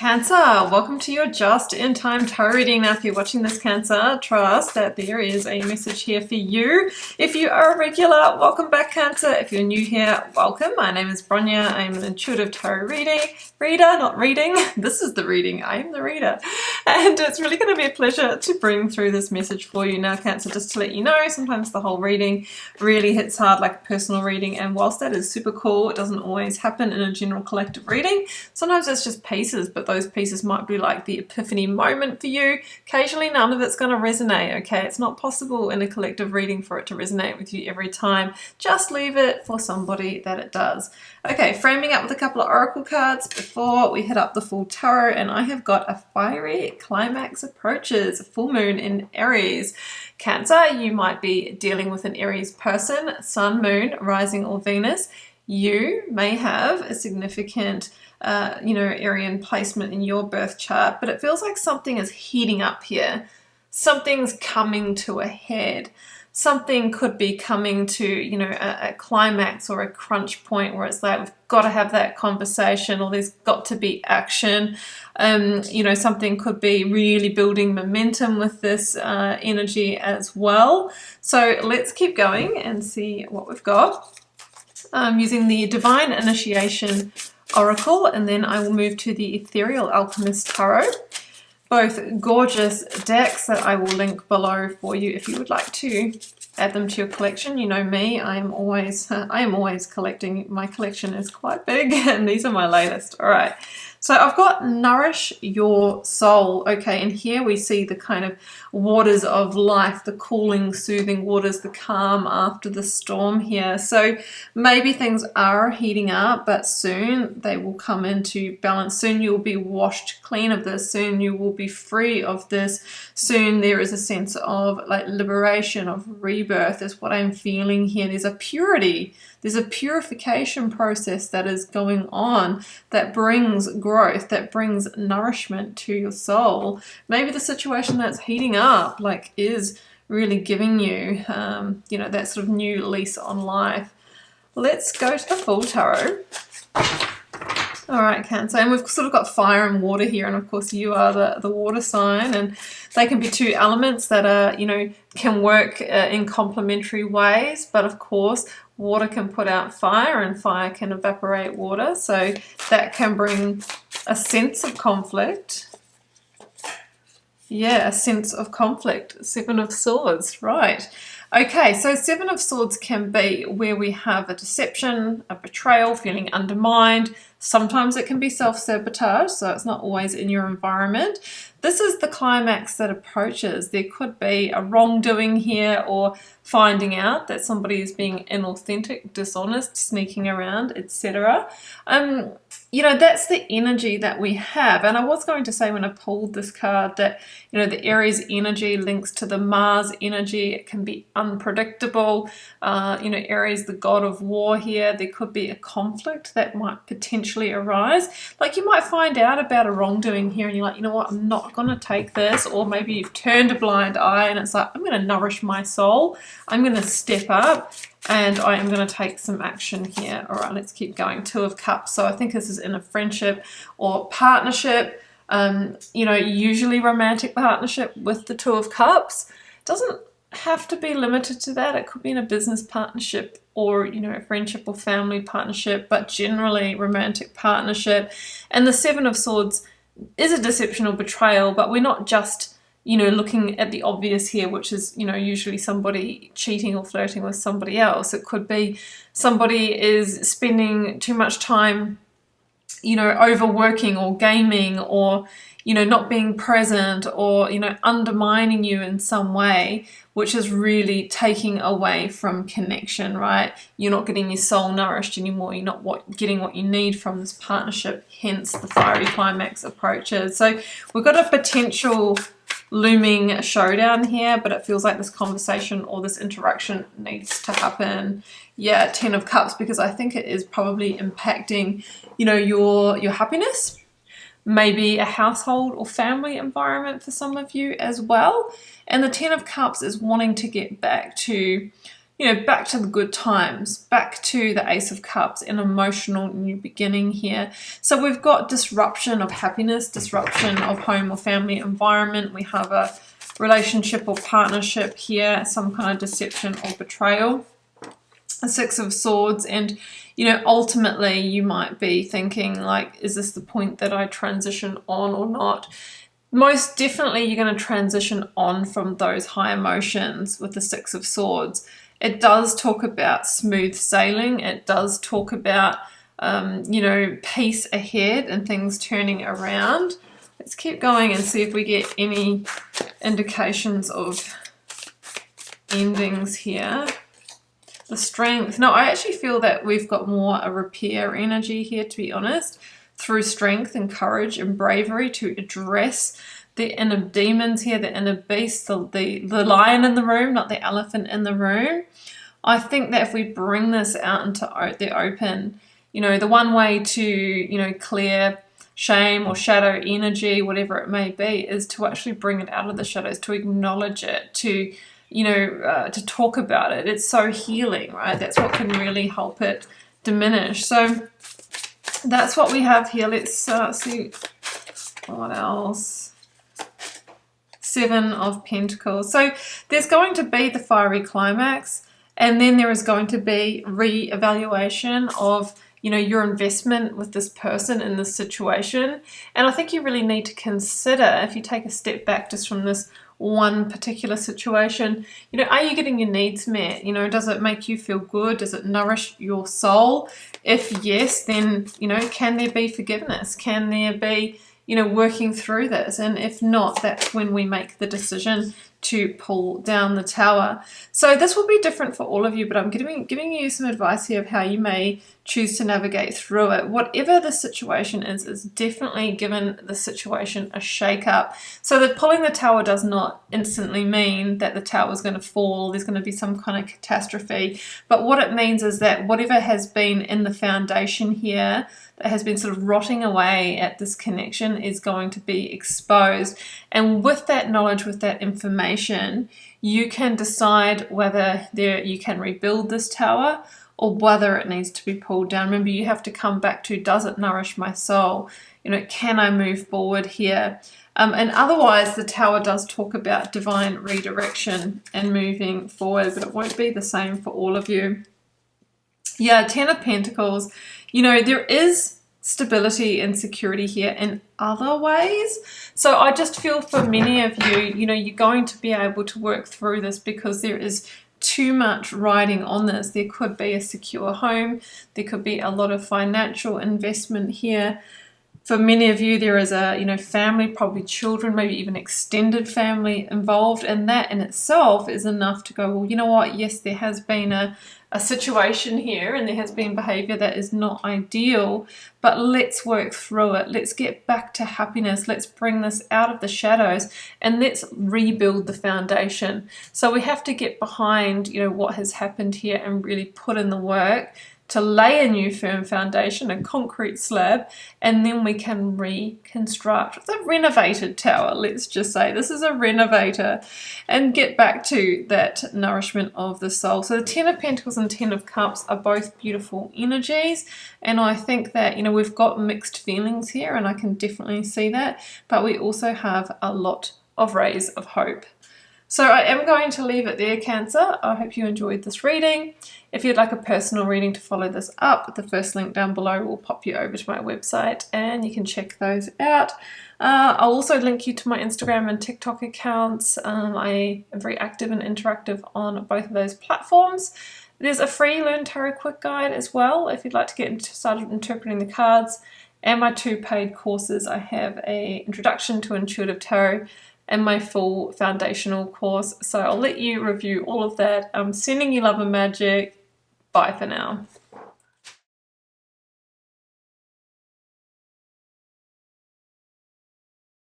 Cancer, welcome to your just in time tarot reading. Now, if you're watching this, Cancer, trust that there is a message here for you. If you are a regular, welcome back, Cancer. If you're new here, welcome. My name is Bronya. I'm an intuitive tarot reader, not reading. This is the reading. I am the reader. And it's really going to be a pleasure to bring through this message for you now, Cancer, just to let you know, sometimes the whole reading really hits hard like a personal reading. And whilst that is super cool, it doesn't always happen in a general collective reading. Sometimes it's just pieces, but those pieces might be like the epiphany moment for you. Occasionally, none of it's going to resonate, okay? It's not possible in a collective reading for it to resonate with you every time. Just leave it for somebody that it does. Okay, framing up with a couple of oracle cards before we hit up the full tarot, and I have got a fiery climax approaches, full moon in Aries. Cancer, you might be dealing with an Aries person, sun, moon, rising, or Venus. You may have a significant Aryan placement in your birth chart, but it feels like something is heating up here. Something's coming to a head. Something could be coming to, a climax or a crunch point where it's like, we've got to have that conversation, or there's got to be action. Something could be really building momentum with this energy as well. So let's keep going and see what we've got. Using the Divine Initiation Oracle, and then I will move to the Ethereal Alchemist Tarot. Both gorgeous decks that I will link below for you if you would like to add them to your collection. You know me, I am always collecting. My collection is quite big, and these are my latest. All right. So I've got Nourish Your Soul. Okay, and here we see the kind of waters of life, the cooling, soothing waters, the calm after the storm here. So maybe things are heating up, but soon they will come into balance. Soon you'll be washed clean of this. Soon you will be free of this. Soon there is a sense of like liberation, of rebirth is what I'm feeling here. There's a purity. There's a purification process that is going on that brings growth, that brings nourishment to your soul. Maybe the situation that's heating up is really giving you, that sort of new lease on life. Let's go to the full tarot. All right, Cancer, and we've sort of got fire and water here, and of course you are the water sign, and they can be two elements that are, can work in complementary ways, but of course water can put out fire and fire can evaporate water, so that can bring a sense of conflict. Yeah, a sense of conflict. Seven of Swords, right. Okay, so Seven of Swords can be where we have a deception, a betrayal, feeling undermined. Sometimes it can be self-sabotage, so it's not always in your environment. This is the climax that approaches. There could be a wrongdoing here, or finding out that somebody is being inauthentic, dishonest, sneaking around, etc. That's the energy that we have. And I was going to say when I pulled this card that, the Aries energy links to the Mars energy. It can be unpredictable. Aries, the god of war here. There could be a conflict that might potentially arise. Like you might find out about a wrongdoing here and you're like, you know what, I'm not going to take this. Or maybe you've turned a blind eye and it's like, I'm going to nourish my soul. I'm going to step up. And I am going to take some action here. All right, let's keep going. Two of Cups. So I think this is in a friendship or partnership, usually romantic partnership with the Two of Cups. It doesn't have to be limited to that. It could be in a business partnership or, a friendship or family partnership, but generally romantic partnership. And the Seven of Swords is a deception or betrayal, but we're not just looking at the obvious here, which is, usually somebody cheating or flirting with somebody else. It could be somebody is spending too much time, overworking or gaming or, not being present or, undermining you in some way, which is really taking away from connection, right? You're not getting your soul nourished anymore. You're not getting what you need from this partnership, hence the fiery climax approaches. So we've got a potential looming showdown here, but it feels like this conversation or this interaction needs to happen. Yeah, Ten of Cups, because I think it is probably impacting, your happiness, maybe a household or family environment for some of you as well. And the Ten of Cups is wanting to get back to, back to the good times, back to the Ace of Cups, an emotional new beginning here. So we've got disruption of happiness, disruption of home or family environment. We have a relationship or partnership here, some kind of deception or betrayal. A Six of Swords, and ultimately you might be thinking, like, is this the point that I transition on or not? Most definitely you're going to transition on from those high emotions with the Six of Swords. It does talk about smooth sailing. It does talk about, peace ahead and things turning around. Let's keep going and see if we get any indications of endings here. The Strength. No, I actually feel that we've got more a repair energy here, to be honest, through strength and courage and bravery to address the inner demons here, the inner beast, the lion in the room, not the elephant in the room. I think that if we bring this out into the open, the one way to, clear shame or shadow energy, whatever it may be, is to actually bring it out of the shadows, to acknowledge it, to talk about it. It's so healing, right? That's what can really help it diminish. So that's what we have here. Let's see what else. Seven of Pentacles. So there's going to be the fiery climax, and then there is going to be re-evaluation of your investment with this person in this situation. And I think you really need to consider, if you take a step back just from this one particular situation, are you getting your needs met? Does it make you feel good? Does it nourish your soul? If yes, then, can there be forgiveness? Can there be, working through this? And if not, that's when we make the decision to pull down the tower. So this will be different for all of you, but I'm giving you some advice here of how you may choose to navigate through it. Whatever the situation is definitely given the situation a shake-up. So that pulling the tower does not instantly mean that the tower is going to fall, there's going to be some kind of catastrophe. But what it means is that whatever has been in the foundation here, that has been sort of rotting away at this connection, is going to be exposed. And with that knowledge, with that information, you can decide whether you can rebuild this tower or whether it needs to be pulled down. Remember, you have to come back to, does it nourish my soul? Can I move forward here? And otherwise, the tower does talk about divine redirection and moving forward, but it won't be the same for all of you. Yeah, Ten of Pentacles. There is stability and security here in other ways. So I just feel for many of you, you're going to be able to work through this because there is too much riding on this. There could be a secure home. There could be a lot of financial investment here. For many of you, there is a family, probably children, maybe even extended family involved, and that in itself is enough to go, well, you know what, yes, there has been a situation here and there has been behavior that is not ideal, but let's work through it. Let's get back to happiness. Let's bring this out of the shadows and let's rebuild the foundation. So we have to get behind, what has happened here and really put in the work to lay a new firm foundation, a concrete slab, and then we can reconstruct. It's a renovated tower, let's just say. This is a renovator, and get back to that nourishment of the soul. So the Ten of Pentacles and Ten of Cups are both beautiful energies, and I think that, we've got mixed feelings here, and I can definitely see that, but we also have a lot of rays of hope. So I am going to leave it there, Cancer. I hope you enjoyed this reading. If you'd like a personal reading to follow this up, the first link down below will pop you over to my website and you can check those out. I'll also link you to my Instagram and TikTok accounts. I am very active and interactive on both of those platforms. There's a free Learn Tarot Quick Guide as well if you'd like to get started interpreting the cards, and my 2 paid courses. I have an Introduction to Intuitive Tarot and my full foundational course. So I'll let you review all of that. I'm sending you love and magic. Bye for now.